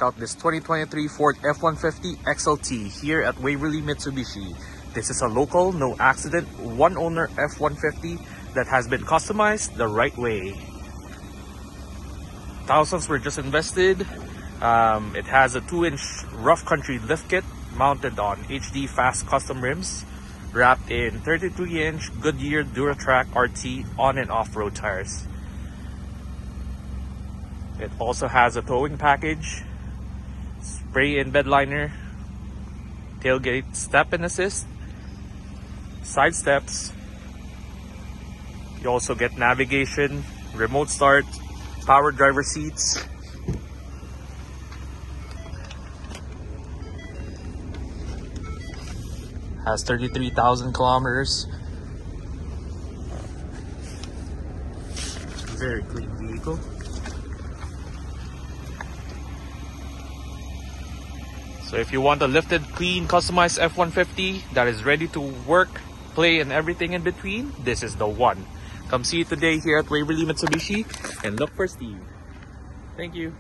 out this 2023 Ford F-150 XLT here at Waverly Mitsubishi. This is a local, no accident, one owner F-150 that has been customized the right way. Thousands were just invested. It has a 2-inch rough country lift kit mounted on HD fast custom rims, wrapped in 33-inch Goodyear Duratec RT on and off-road tires. It also has a towing package, spray-in bed liner, tailgate step and assist, side steps. You also get navigation, remote start, power driver seats. Has 33,000 kilometers. Very clean vehicle. So if you want a lifted, clean, customized F-150 that is ready to work, play, and everything in between, this is the one. Come see it today here at Waverly Mitsubishi and look for Steve. Thank you.